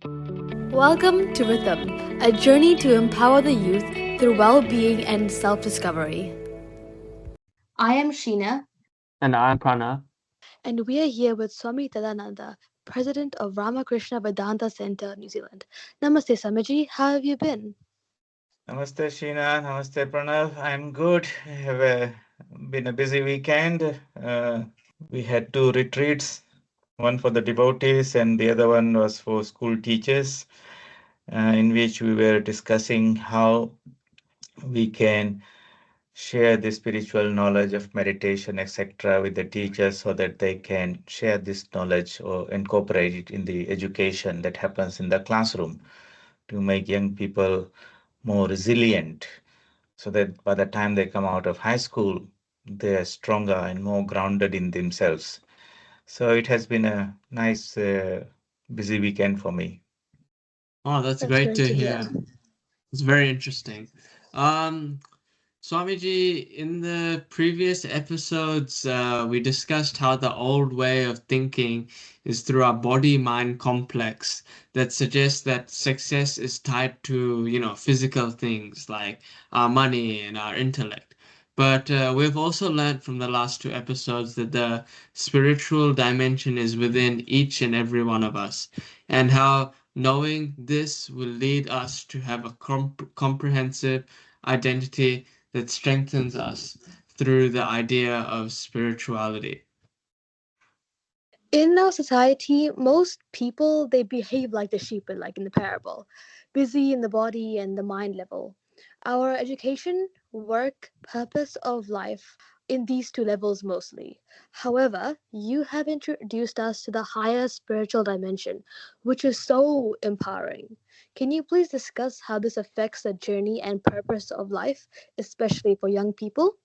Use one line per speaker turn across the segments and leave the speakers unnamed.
Welcome to Rhythm, a journey to empower the youth through well-being and self-discovery. I am Sheena.
And I'm Pranav.
And we are here with Swami Tadananda, President of Ramakrishna Vedanta Center, New Zealand. Namaste, Swamiji. How have you been?
Namaste, Sheena. Namaste, Pranav. I'm good. Been a busy weekend. We had two retreats, one for the devotees and the other one was for school teachers, in which we were discussing how we can share the spiritual knowledge of meditation, etc., with the teachers so that they can share this knowledge or incorporate it in the education that happens in the classroom to make young people more resilient so that by the time they come out of high school, they are stronger and more grounded in themselves. So it has been a nice, busy weekend for me.
Oh, that's
That's
great
great
to
to
hear.
hear.
It's very interesting. Um, Swamiji, in the previous episodes, we discussed how the old way of thinking is through our body-mind complex that suggests that success is tied to, physical things like our money and our intellect. But we've also learned from the last two episodes that the spiritual dimension is within each and every one of us, and how knowing this will lead us to have a comprehensive identity that strengthens us through the idea of spirituality.
In our society, most people they behave like the sheep, like in the parable, busy in the body and the mind level. Our education, work, purpose of life in these two levels mostly. However, you have introduced us to the higher spiritual dimension, which is so empowering. Can you please discuss how this affects the journey and purpose of life, especially for young people?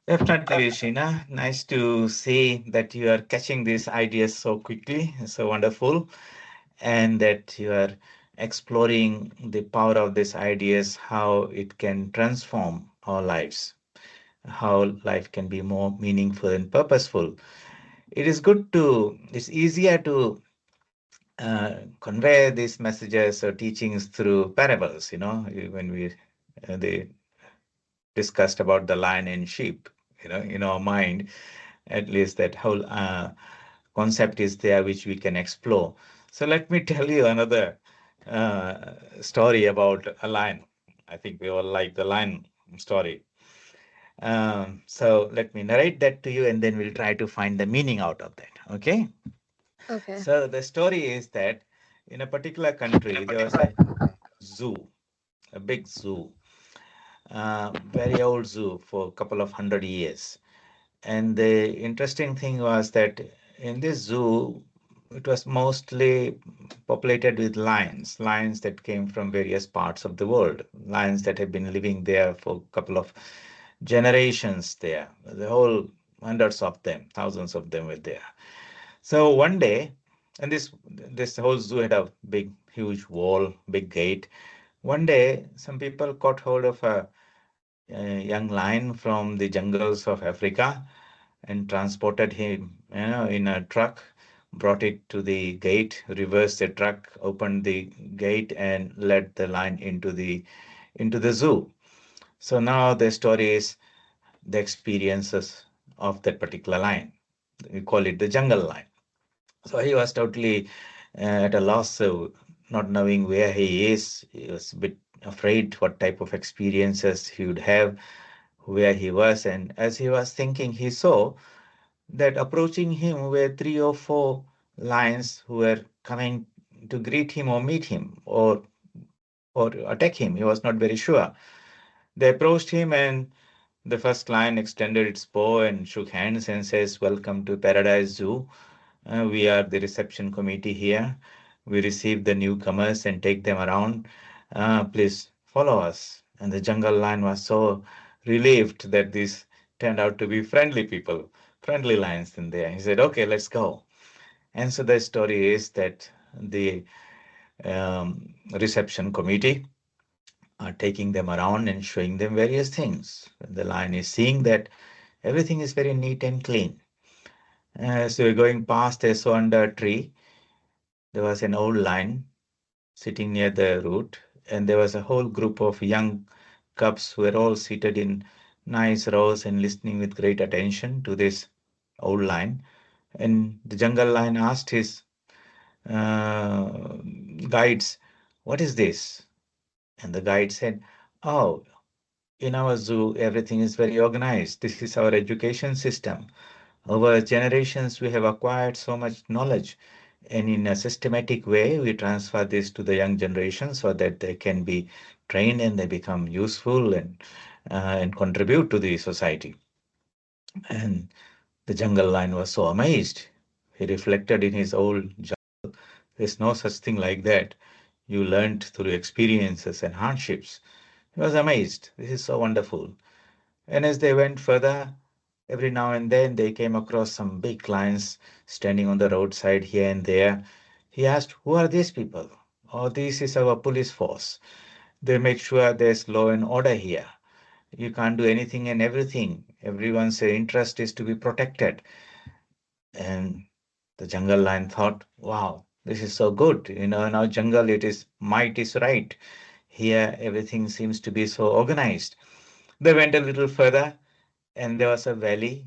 Definitely, Sheena. Nice to see that you are catching these ideas so quickly. So wonderful. And that you are exploring the power of these ideas, how it can transform our lives, how life can be more meaningful and purposeful. It's easier to convey these messages or teachings through parables, when they discussed about the lion and sheep, in our mind, at least that whole concept is there which we can explore. So let me tell you another story about a lion. I think we all like the lion story. So let me narrate that to you and then we'll try to find the meaning out of that. Okay.
Okay.
So the story is that in a particular country, there was a zoo, a big zoo, very old zoo for a couple of 100 years. And the interesting thing was that in this zoo, it was mostly populated with lions, lions that came from various parts of the world, lions that have been living there for a couple of generations there. The whole hundreds of them, thousands of them were there. So one day, and this whole zoo had a big, huge wall, big gate. One day, some people caught hold of a young lion from the jungles of Africa and transported him, in a truck, brought it to the gate, reversed the truck, opened the gate, and led the lion into the zoo. So now the story is the experiences of that particular lion. We call it the jungle lion. So he was totally at a loss, so not knowing where he is. He was a bit afraid what type of experiences he would have, where he was. And as he was thinking, he saw that approaching him were three or four lions who were coming to greet him or meet him or attack him. He was not very sure. They approached him and the first lion extended its paw and shook hands and says, "Welcome to Paradise Zoo. We are the reception committee here. We receive the newcomers and take them around. Please follow us." And the jungle lion was so relieved that these turned out to be friendly people, friendly lions in there. He said, "Okay, let's go." And so the story is that the reception committee are taking them around and showing them various things. The lion is seeing that everything is very neat and clean. So we're going past a so under tree There was an old lion sitting near the root, and there was a whole group of young cubs who were all seated in nice rows and listening with great attention to this old lion. And the jungle lion asked his uh, guides, "What is this?" And the guide said, "Oh, in our zoo, everything is very organized. This is our education system. Over generations, we have acquired so much knowledge, and in a systematic way, we transfer this to the young generation so that they can be trained and they become useful and contribute to the society." And the jungle lion was so amazed. He reflected in his old jungle. There's no such thing like that. You learned through experiences and hardships. He was amazed. This is so wonderful. And as they went further, every now and then they came across some big lions standing on the roadside here and there. He asked, "Who are these people?" "Oh, this is our police force. They make sure there's law and order here. You can't do anything and everything. Everyone's interest is to be protected." And the jungle lion thought, "Wow, this is so good. In our jungle, it is might is right. Here, everything seems to be so organized." They went a little further, and there was a valley.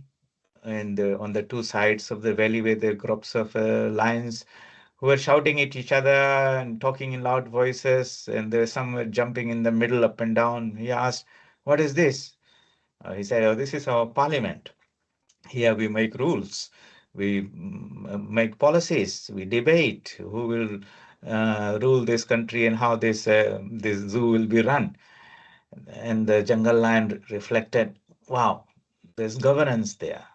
And on the two sides of the valley were the groups of lions who were shouting at each other and talking in loud voices. And there were some were jumping in the middle up and down. He asked, "What is this?" He said, "Oh, this is our parliament. Here we make rules, we make policies, we debate who will rule this country and how this zoo will be run." And the jungle lion reflected, "Wow, there's governance there.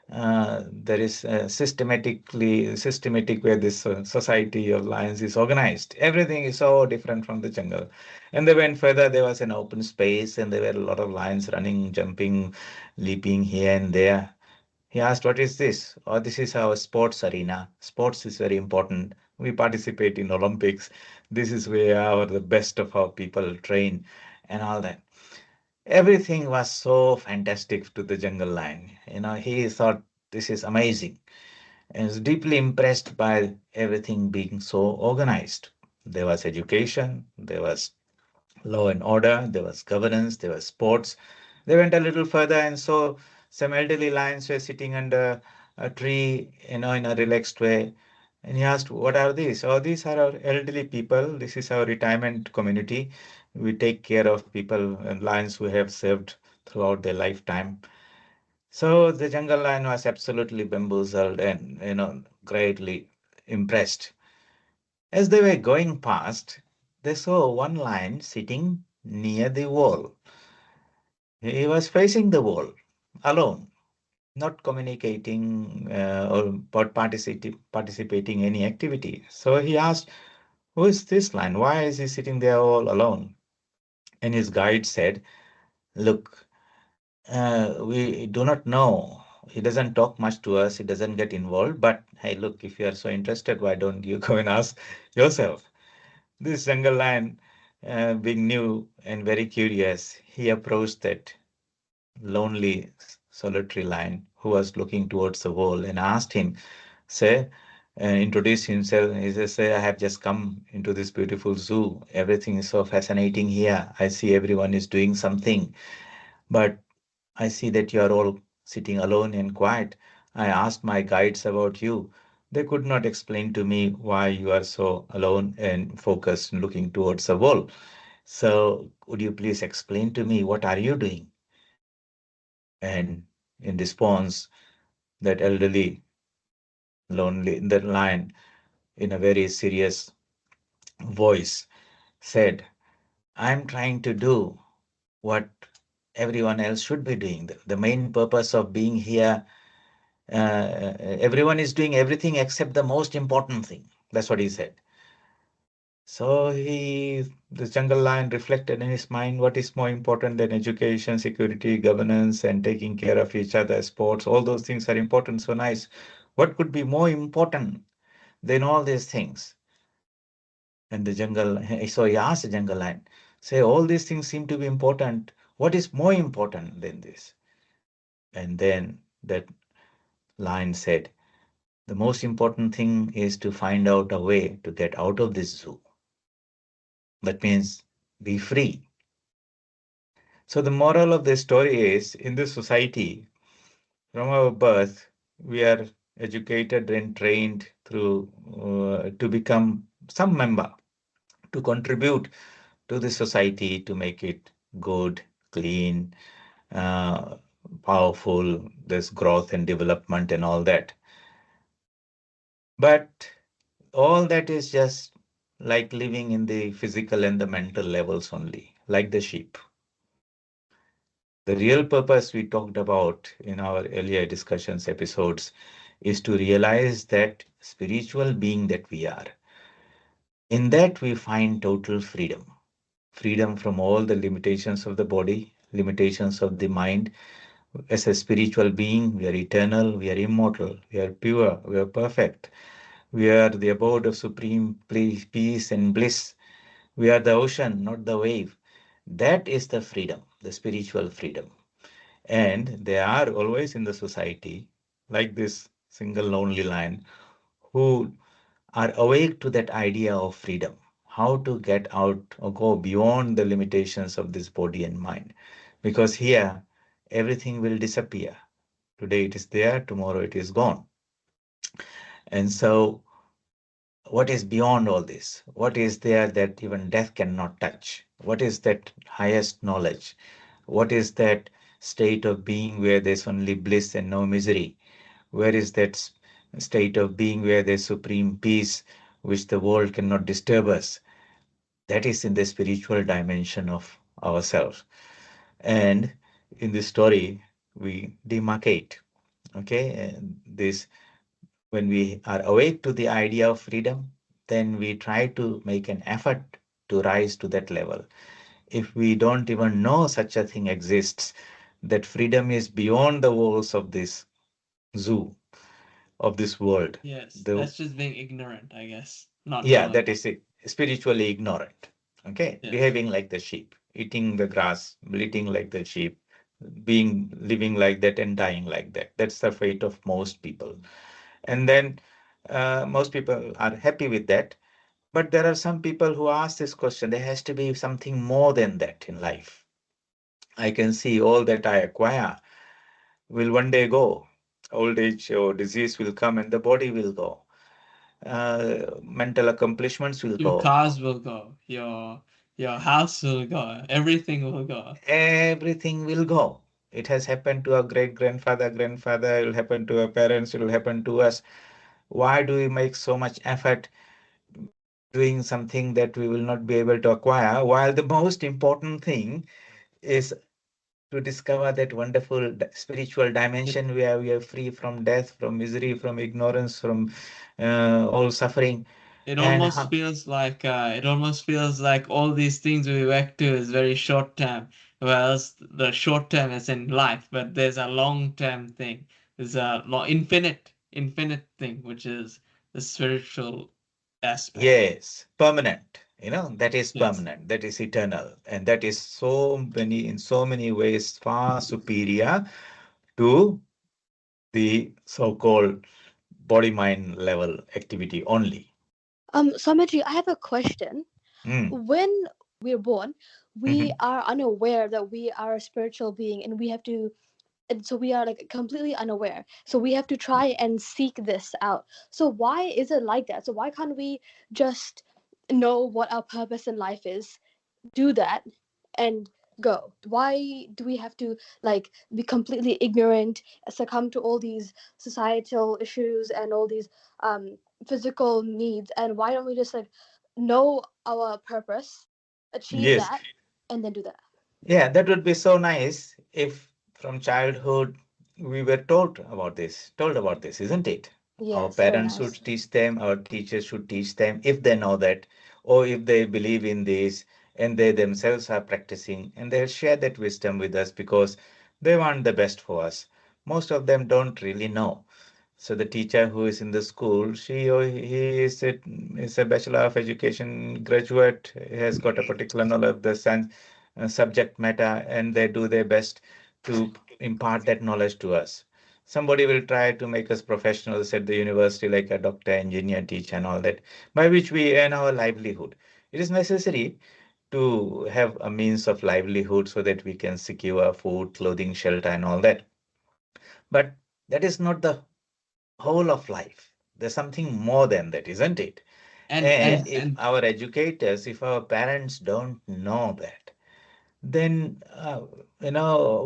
There is systematic way this society of lions is organized. Everything is so different from the jungle." And they went further. There was an open space, and there were a lot of lions running, jumping, leaping here and there. He asked, "What is this?" "Oh, this is our sports arena. Sports is very important. We participate in Olympics. This is where the best of our people train and all that." Everything was so fantastic to the jungle lion. He thought this is amazing and was deeply impressed by everything being so organized. There was education, there was law and order, there was governance, there was sports. They went a little further and saw some elderly lions were sitting under a tree, in a relaxed way. And he asked, "What are these?" "Oh, these are our elderly people. This is our retirement community. We take care of people and lions who have served throughout their lifetime." So the jungle lion was absolutely bamboozled and, greatly impressed. As they were going past, they saw one lion sitting near the wall. He was facing the wall alone, not communicating or participating any activity. So he asked, "Who is this lion? Why is he sitting there all alone?" And his guide said, "Look, we do not know. He doesn't talk much to us. He doesn't get involved. But hey, look, if you are so interested, why don't you go and ask yourself?" This jungle lion, being new and very curious, he approached that lonely, solitary lion who was looking towards the wall and asked him, say, introduce himself. He says, "Say, I have just come into this beautiful zoo. Everything is so fascinating here. I see everyone is doing something, but I see that you are all sitting alone and quiet. I asked my guides about you. They could not explain to me why you are so alone and focused and looking towards the wall. So would you please explain to me what are you doing?" And in response, that elderly, lonely, that lion, in a very serious voice, said, "I'm trying to do what everyone else should be doing. The main purpose of being here, everyone is doing everything except the most important thing." That's what he said. So the jungle lion reflected in his mind, what is more important than education, security, governance, and taking care of each other, sports, all those things are important, so nice. What could be more important than all these things? And so he asked the jungle lion, say, all these things seem to be important. What is more important than this? And then that lion said, The most important thing is to find out a way to get out of this zoo. That means be free. So the moral of this story is in this society, from our birth, we are educated and trained through to become some member, to contribute to the society, to make it good, clean, uh, powerful, there's growth and development and all that. But all that is just like living in the physical and the mental levels only, like the sheep. The real purpose we talked about in our earlier discussions episodes is to realize that spiritual being that we are. In that we find total freedom. Freedom from all the limitations of the body, limitations of the mind. As a spiritual being, we are eternal, we are immortal, we are pure, we are perfect. We are the abode of supreme peace and bliss. We are the ocean, not the wave. That is the freedom, the spiritual freedom. And they are always in the society, like this single lonely lion, who are awake to that idea of freedom, how to get out or go beyond the limitations of this body and mind. Because here, everything will disappear. Today it is there, tomorrow it is gone. And so, what is beyond all this? What is there that even death cannot touch? What is that highest knowledge? What is that state of being where there's only bliss and no misery? Where is that state of being where there's supreme peace, which the world cannot disturb us? That is in the spiritual dimension of ourselves. And in this story, we demarcate. Okay, and this when we are awake to the idea of freedom, then we try to make an effort to rise to that level. If we don't even know such a thing exists, that freedom is beyond the walls of this zoo, of this world.
Yes,
The
that's just being ignorant, I guess. Not
Yeah,
knowing.
that is it. Spiritually ignorant. Okay,
Yes.
behaving like the sheep, eating the grass, bleating like the sheep, being living like that and dying like that. That's the fate of most people. And then most people are happy with that. But there are some people who ask this question. There has to be something more than that in life. I can see all that I acquire will one day go. Old age or disease will come and the body will go. Mental accomplishments will
Your
go.
cars will go. Your house will go. Everything will go.
Everything will go. It has happened to our great grandfather, grandfather, it will happen to our parents, it will happen to us. Why do we make so much effort doing something that we will not be able to acquire? While the most important thing is to discover that wonderful spiritual
It
dimension where we are free from death, from misery, from ignorance, from all suffering.
it
And
almost feels like all these things we work to is very short term, whereas the short term is in life, but there's a long term thing. There's a infinite thing, which is the spiritual aspect.
yes, permanent. That is
Yes.
permanent, that is eternal, and that is in so many ways, far superior to the so-called body-mind level activity only.
Swamiji, I have a question.
Mm.
When we're born, we
Mhm.
are unaware that we are a spiritual being, and we have to, and so we are like completely unaware. So we have to try and seek this out. So why is it like that? So why can't we just know what our purpose in life is, do that, and go? Why do we have to like be completely ignorant, succumb to all these societal issues and all these um physical needs? And why don't we just like know our purpose, achieve
Yes.
that, and then do that?
Yeah, that would be so nice if from childhood we were told about this, isn't it? Our
Yes, very
parents should
nice.
teach them, our teachers should teach them if they know that, or if they believe in this and they themselves are practicing and they'll share that wisdom with us because they want the best for us. Most of them don't really know. So the teacher who is in the school, she or he is a Bachelor of Education graduate, has got a particular knowledge of the subject matter, and they do their best to impart that knowledge to us. Somebody will try to make us professionals at the university, like a doctor, engineer, teacher, and all that, by which we earn our livelihood. It is necessary to have a means of livelihood so that we can secure food, clothing, shelter, and all that. But that is not the whole of life. There's something more than that, isn't it? And if
and
our educators, if our parents don't know that, then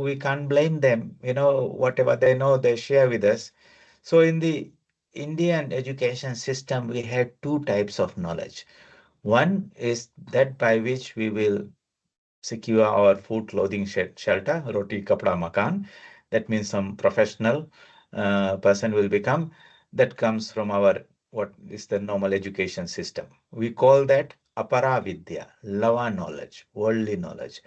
we can't blame them. Whatever they know, they share with us. So in the Indian education system, we had two types of knowledge. One is that by which we will secure our food, clothing, shelter, roti, kapda, makan. That means some professional person will become. That comes from our what is the normal education system. We call that apara vidya, lava knowledge, worldly knowledge,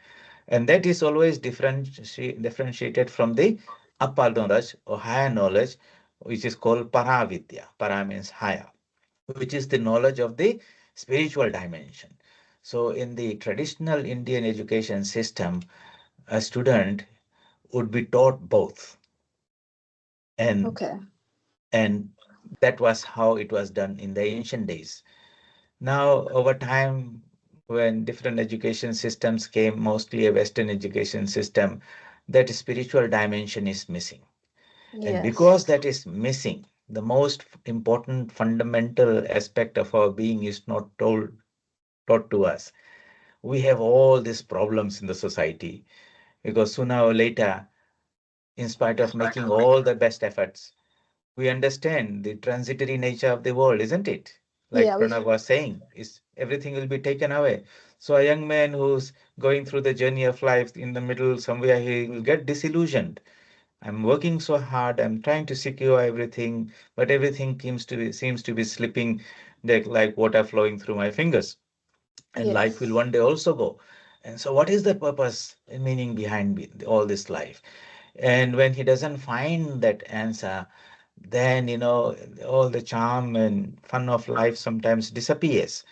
and that is always differentiated from the upper knowledge or higher knowledge, which is called paravidya. Para means higher, which is the knowledge of the spiritual dimension. So, in the traditional Indian education system, a student would be taught both, and
Okay.
and that was how it was done in the ancient days. Now, over time, when different education systems came, mostly a Western education system, that spiritual dimension is missing. And because
Yes.
that is missing, the most important fundamental aspect of our being is not taught to us. We have all these problems in the society because sooner or later, in spite of making all the best efforts, we understand the transitory nature of the world, isn't it? Like
Yeah, we
Pranav was saying, is everything will be taken away. So a young man who's going through the journey of life in the middle somewhere, he will get disillusioned. I'm working so hard, I'm trying to secure everything, but everything seems to be slipping like water flowing through my fingers. And life will
yes.
one day also go. And so what is the purpose and meaning behind all this life? And when he doesn't find that answer, then all the charm and fun of life sometimes disappears.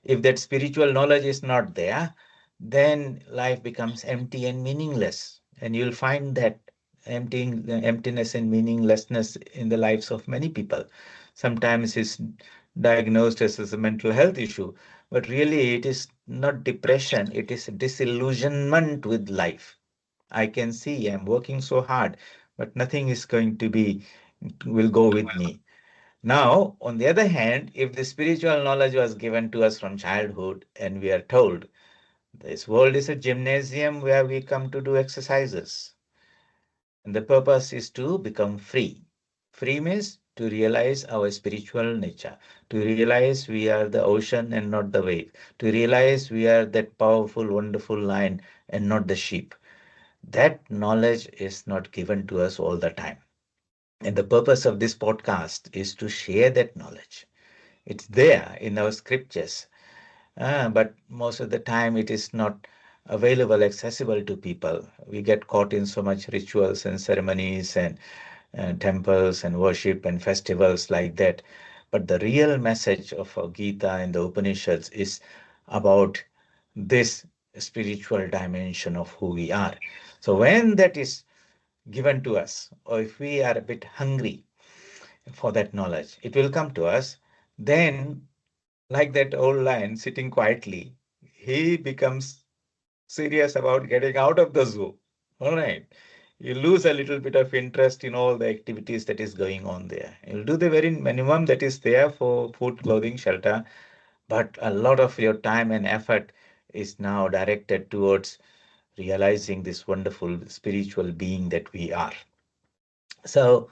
If that spiritual knowledge is not there, then life becomes empty and meaningless. And you'll find that emptiness and meaninglessness in the lives of many people. Sometimes it's diagnosed as a mental health issue, but really it is not depression, it is disillusionment with life. I can see I'm working so hard, but nothing is going to will go with me. Now, on the other hand, if the spiritual knowledge was given to us from childhood and we are told this world is a gymnasium where we come to do exercises, and the purpose is to become free. Free means to realize our spiritual nature, to realize we are the ocean and not the wave, to realize we are that powerful, wonderful lion and not the sheep. That knowledge is not given to us all the time. And the purpose of this podcast is to share that knowledge. It's there in our scriptures, but most of the time it is not available, accessible to people. We get caught in so much rituals and ceremonies and temples and worship and festivals like that. But the real message of our Gita and the Upanishads is about this spiritual dimension of who we are. So when that is given to us, or if we are a bit hungry for that knowledge, it will come to us. Then, like that old lion sitting quietly, he becomes serious about getting out of the zoo. All right. You lose a little bit of interest in all the activities that is going on there. You'll do the very minimum that is there for food, clothing, shelter, but a lot of your time and effort is now directed towards realizing this wonderful spiritual being that we are. So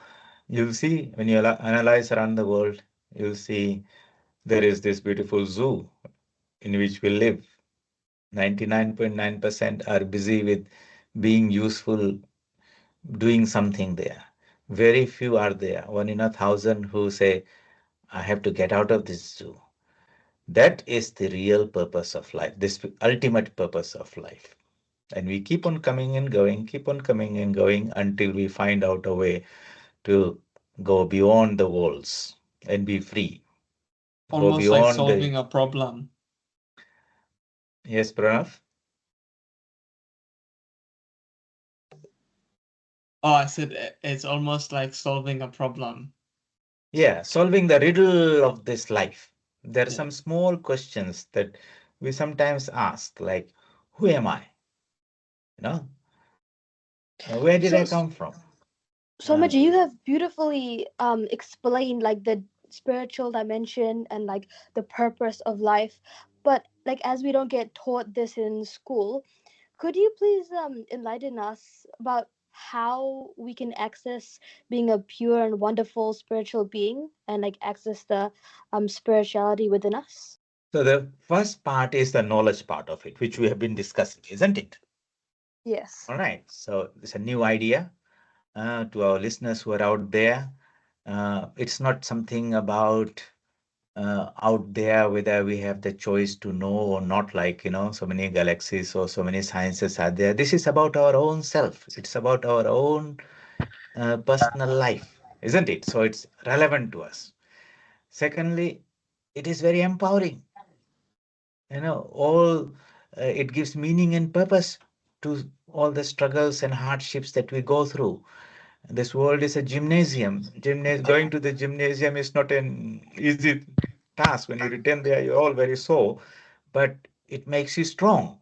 you'll see when you analyze around the world, you'll see there is this beautiful zoo in which we live. 99.9% are busy with being useful, doing something there. Very few are there, one in 1,000 who say, I have to get out of this zoo. That is the real purpose of life, this ultimate purpose of life. And we keep on coming and going, keep on coming and going until we find out a way to go beyond the walls and be free. Go
almost like
beyond the.
solving a problem.
Yes, Pranav?
Oh, I said it's almost like solving a problem.
Yeah, solving the riddle of this life. There are
Yeah.
some small questions that we sometimes ask, like, who am I? You know, where did
So,
I come from?
so
Uh,
much you have beautifully explained like the spiritual dimension and like the purpose of life. But like as we don't get taught this in school, could you please enlighten us about how we can access being a pure and wonderful spiritual being and like access the spirituality within us?
so the first part is the knowledge part of it, which we have been discussing, isn't it?
Yes.
All right. So it's a new idea to our listeners who are out there. It's not something about out there whether we have the choice to know or not, like, so many galaxies or so many sciences are there. This is about our own self. It's about our own personal life, isn't it? So it's relevant to us. Secondly, it is very empowering. All it gives meaning and purpose to all the struggles and hardships that we go through. This world is a gymnasium. Going to the gymnasium is not an easy task. When you return there, you're all very sore, but it makes you strong.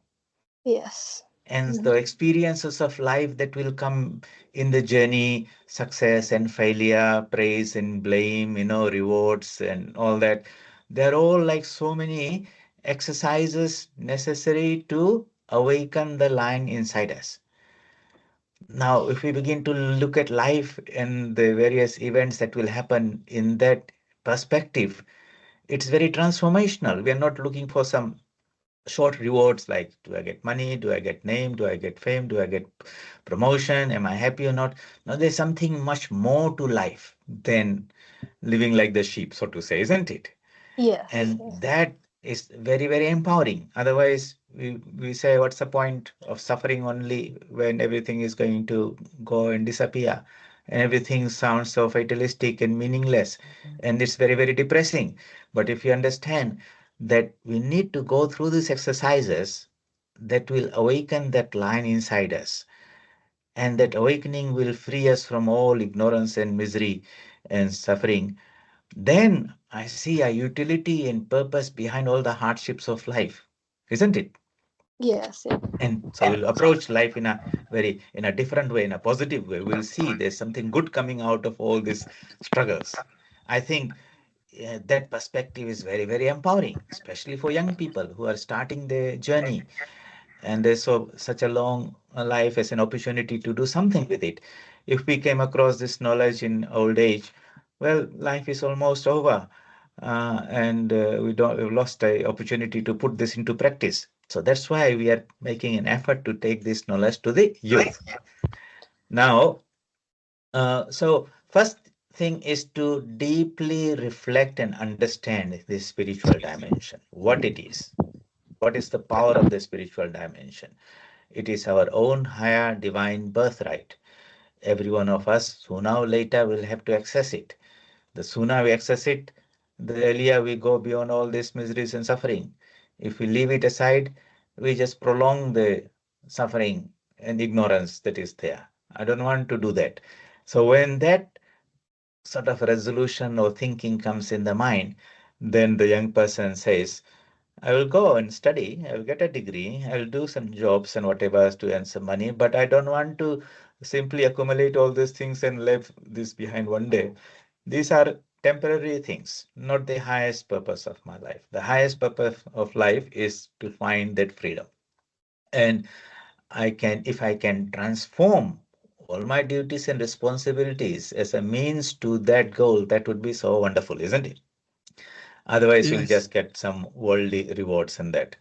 Yes.
And
Mhm.
the experiences of life that will come in the journey, success and failure, praise and blame, rewards and all that, they're all like so many exercises necessary to awaken the lion inside us. Now, if we begin to look at life and the various events that will happen in that perspective, it's very transformational. We are not looking for some short rewards like, do I get money? Do I get name? Do I get fame? Do I get promotion? Am I happy or not? Now, there's something much more to life than living like the sheep, so to say, isn't it?
Yes.
And
Yes.
that is very, very empowering. Otherwise, we say, what's the point of suffering only when everything is going to go and disappear? And everything sounds so fatalistic and meaningless. And it's very, very depressing. But if you understand that we need to go through these exercises that will awaken that lion inside us, and that awakening will free us from all ignorance and misery and suffering, then I see a utility and purpose behind all the hardships of life, isn't it?
Yes. Yes.
And so we'll approach life in a different way, in a positive way. We'll see there's something good coming out of all these struggles. I think that perspective is very, very empowering, especially for young people who are starting their journey, and they saw such a long life as an opportunity to do something with it. If we came across this knowledge in old age, well, life is almost over, and we've lost the opportunity to put this into practice. So that's why we are making an effort to take this knowledge to the youth. Now, so first thing is to deeply reflect and understand this spiritual dimension, what it is. What is the power of the spiritual dimension? It is our own higher divine birthright. Every one of us, sooner or later, will have to access it. The sooner we access it, the earlier we go beyond all these miseries and suffering. If we leave it aside, we just prolong the suffering and ignorance that is there. I don't want to do that. So when that sort of resolution or thinking comes in the mind, then the young person says, I will go and study, I will get a degree, I will do some jobs and whatever to earn some money, but I don't want to simply accumulate all these things and leave this behind one day. These are temporary things, not the highest purpose of my life. The highest purpose of life is to find that freedom. And if I can transform all my duties and responsibilities as a means to that goal, that would be so wonderful, isn't it? Otherwise, we'll
Yes.
just get some worldly rewards in that.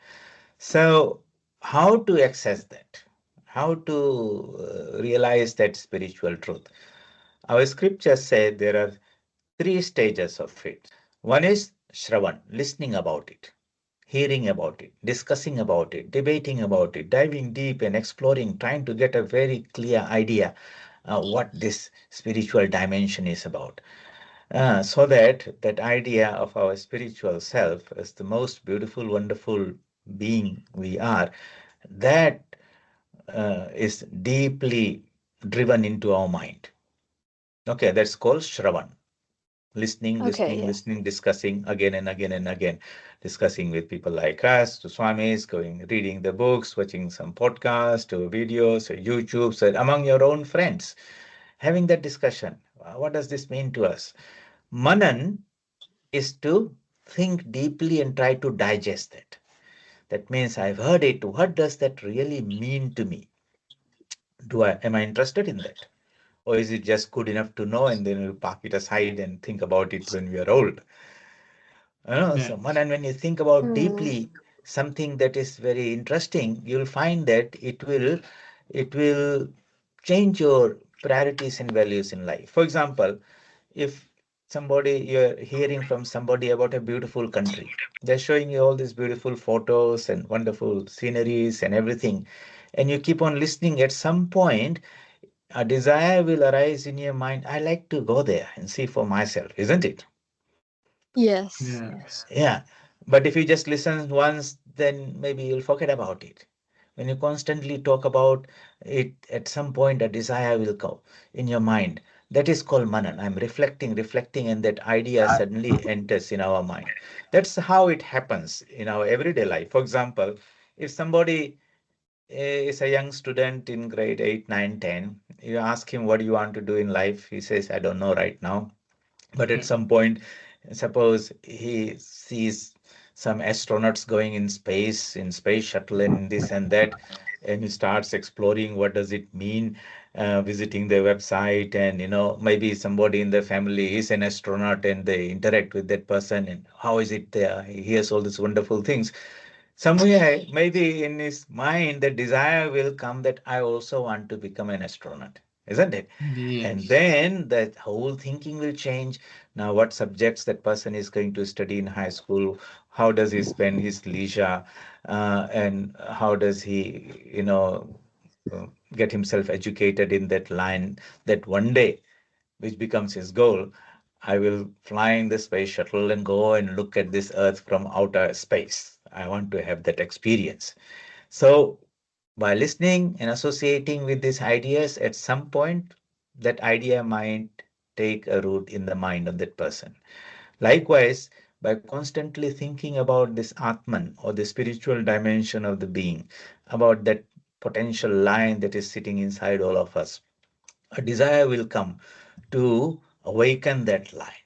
So, how to access that? How to realize that spiritual truth? Our scriptures say there are three stages of it. One is Shravan, listening about it, hearing about it, discussing about it, debating about it, diving deep and exploring, trying to get a very clear idea what this spiritual dimension is about. So that that idea of our spiritual self as the most beautiful, wonderful being we are, that is deeply driven into our mind. Okay, that's called Shravan. Listening,
Okay,
listening,
yeah.
listening, discussing again and again and again, discussing with people like us, to Swamis, going, reading the books, watching some podcasts, or videos, or YouTube, so among your own friends, having that discussion. What does this mean to us? Manan is to think deeply and try to digest it. That means I've heard it. What does that really mean to me? Am I interested in that? Or is it just good enough to know and then we'll park it aside and think about it when we are old? So,
Yes.
and when you think about
Hmm.
deeply something that is very interesting, you'll find that it will change your priorities and values in life. For example, if somebody you're hearing from somebody about a beautiful country, they're showing you all these beautiful photos and wonderful sceneries and everything, and you keep on listening, at some point, a desire will arise in your mind. I like to go there and see for myself, isn't it?
Yes.
Yes.
Yeah, but if you just listen once, then maybe you'll forget about it. When you constantly talk about it, at some point a desire will come in your mind. That is called manan. I'm reflecting, reflecting, and that idea suddenly enters in our mind. That's how it happens in our everyday life. For example, if somebody is a young student in grade 8, 9, 10, you ask him, what do you want to do in life? He says, I don't know right now. But at
Yeah.
some point, suppose he sees some astronauts going in space shuttle and this and that, and he starts exploring what does it mean, visiting their website, and maybe somebody in the family is an astronaut and they interact with that person, and how is it there? He hears all these wonderful things. Somewhere, maybe in his mind, the desire will come that I also want to become an astronaut, isn't it? And
Yes.
then that whole thinking will change. Now, what subjects that person is going to study in high school? How does he spend his leisure? And how does he, get himself educated in that line, that one day, which becomes his goal, I will fly in the space shuttle and go and look at this Earth from outer space. I want to have that experience. So, by listening and associating with these ideas, at some point, that idea might take a root in the mind of that person. Likewise, by constantly thinking about this Atman or the spiritual dimension of the being, about that potential line that is sitting inside all of us, a desire will come to awaken that line.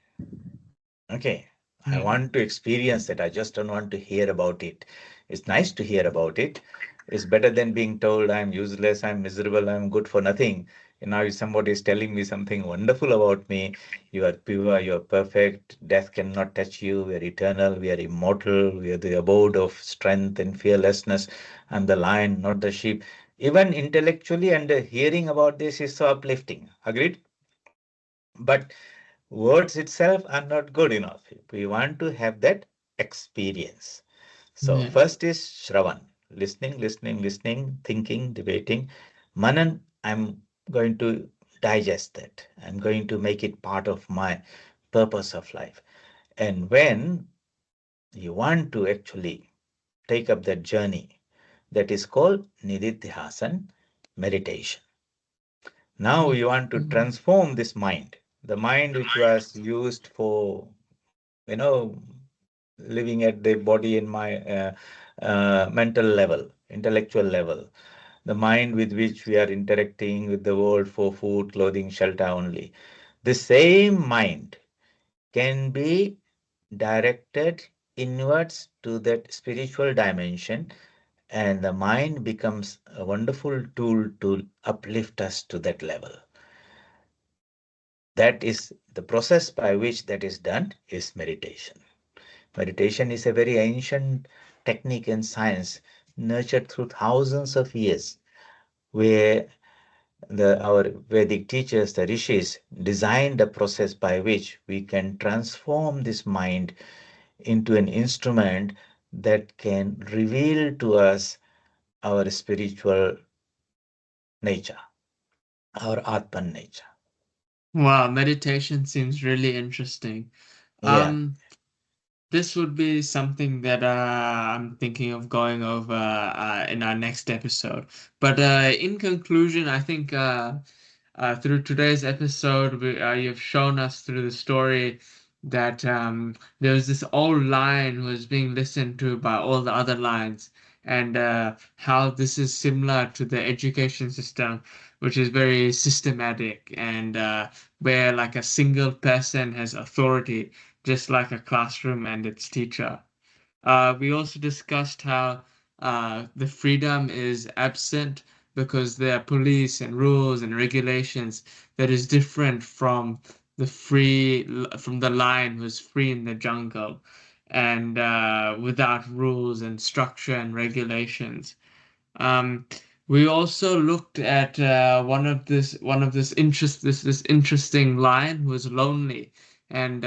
Okay. I
Yeah.
want to experience that. I just don't want to hear about it. It's nice to hear about it. It's better than being told I'm useless, I'm miserable, I'm good for nothing. And now if somebody is telling me something wonderful about me, you are pure, you are perfect, death cannot touch you, we are eternal, we are immortal, we are the abode of strength and fearlessness. I'm the lion, not the sheep. Even intellectually, and hearing about this is so uplifting. Agreed? But words itself are not good enough. We want to have that experience. So
Yeah.
first is Shravan, listening, listening, listening, thinking, debating. Manan, I'm going to digest that. I'm going to make it part of my purpose of life. And when you want to actually take up that journey, that is called nididhyāsana, meditation. Now you want to
Mhm.
transform this mind, the mind which was used for, you know, living at the body and my mental level, intellectual level, the mind with which we are interacting with the world for food, clothing, shelter only. The same mind can be directed inwards to that spiritual dimension, and the mind becomes a wonderful tool to uplift us to that level. That is the process by which that is done is meditation. Meditation is a very ancient technique and science nurtured through thousands of years, where our Vedic teachers, the rishis, designed a process by which we can transform this mind into an instrument that can reveal to us our spiritual nature, our Atman nature.
Wow, meditation seems really interesting.
Yeah.
Um, this would be something that I'm thinking of going over in our next episode. But in conclusion, I think Through today's episode, you've shown us through the story that there was this old lion who was being listened to by all the other lions, and how this is similar to the education system, which is very systematic and where like a single person has authority, just like a classroom and its teacher. We also discussed how the freedom is absent because there are police and rules and regulations that is different from from the lion who's free in the jungle and without rules and structure and regulations. Um, we also looked at this interesting lion who was lonely and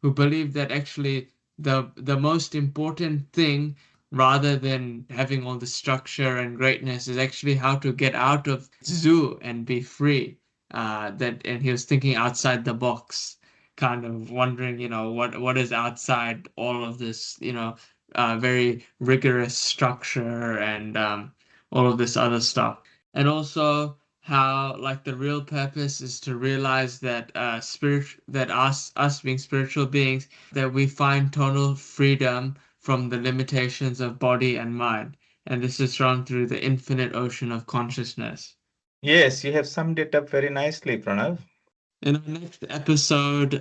who believed that actually the most important thing, rather than having all the structure and greatness, is actually how to get out of zoo and be free. That and he was thinking outside the box, kind of wondering, what is outside all of this, very rigorous structure and all of this other stuff. And also how like the real purpose is to realize that us being spiritual beings, that we find total freedom from the limitations of body and mind. And this is shown through the infinite ocean of consciousness.
Yes, you have summed it up very nicely, Pranav.
In our next episode,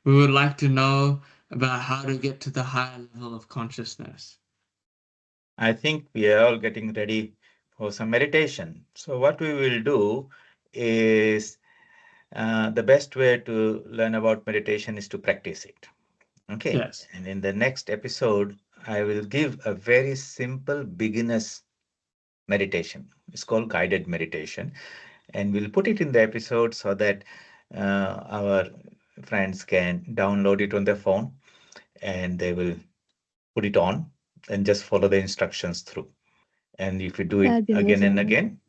we would like to know about how to get to the higher level of consciousness.
I think we are all getting ready for some meditation. So, what we will do is the best way to learn about meditation is to practice it. Okay.
Yes.
And in the next episode, I will give a very simple beginner's meditation. It's called guided meditation. And we'll put it in the episode so that our friends can download it on their phone and they will put it on and just follow the instructions through. And if you do it
That'd be
again and
amazing.
again,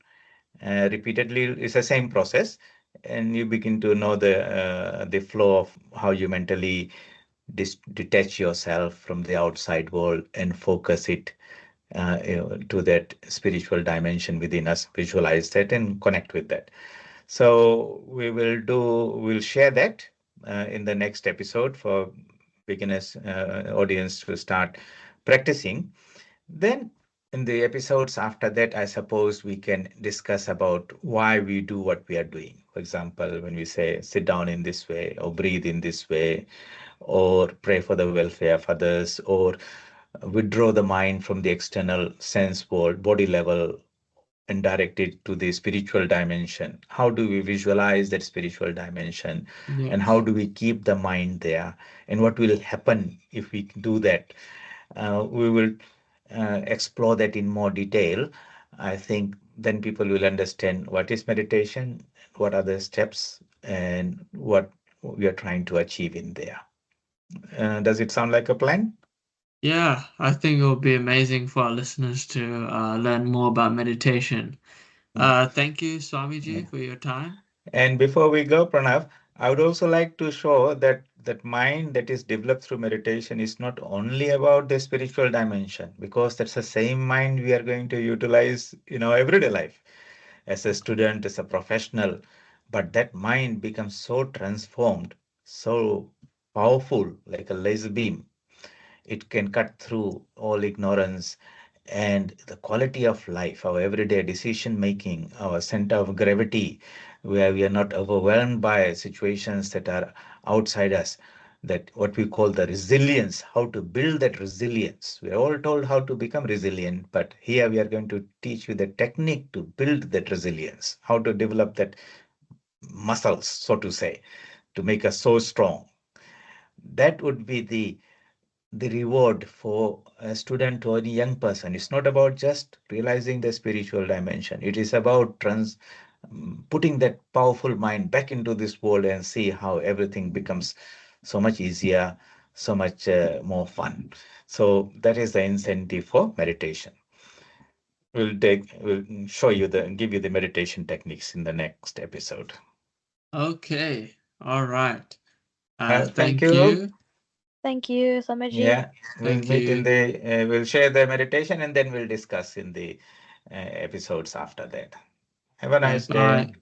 repeatedly, it's the same process, and you begin to know the flow of how you mentally detach yourself from the outside world and focus it to that spiritual dimension within us, visualize that and connect with that. So we'll share that in the next episode for beginners audience to start practicing. Then in the episodes after that, I suppose we can discuss about why we do what we are doing. For example, when we say sit down in this way or breathe in this way or pray for the welfare of others or withdraw the mind from the external sense world, body level, and direct it to the spiritual dimension. How do we visualize that spiritual dimension? And how
Yes.
do we keep the mind there? And what will happen if we do that? We will explore that in more detail. I think then people will understand what is meditation, what are the steps, and what we are trying to achieve in there. Does it sound like a plan?
Yeah, I think it will be amazing for our listeners to learn more about meditation. Thank you,
Yeah.
Swamiji, for your time.
And before we go, Pranav, I would also like to show that that mind that is developed through meditation is not only about the spiritual dimension, because that's the same mind we are going to utilize in our everyday life as a student, as a professional. But that mind becomes so transformed, so powerful, like a laser beam. It can cut through all ignorance and the quality of life, our everyday decision making, our center of gravity, where we are not overwhelmed by situations that are outside us. That what we call the resilience, how to build that resilience. We are all told how to become resilient, but here we are going to teach you the technique to build that resilience, how to develop that muscles, so to say, to make us so strong. That would be the reward for a student or any young person. It's not about just realizing the spiritual dimension. It is about putting that powerful mind back into this world and see how everything becomes so much easier, so much more fun. So that is the incentive for meditation. We'll show you give you the meditation techniques in the next episode.
Okay. All right.
Thank
Thank
you.
you.
Thank you, Swamiji.
Yeah, we'll
Thank
meet in
you.
we'll share the meditation and then we'll discuss in the episodes after that. Have a
Okay,
nice day.
bye.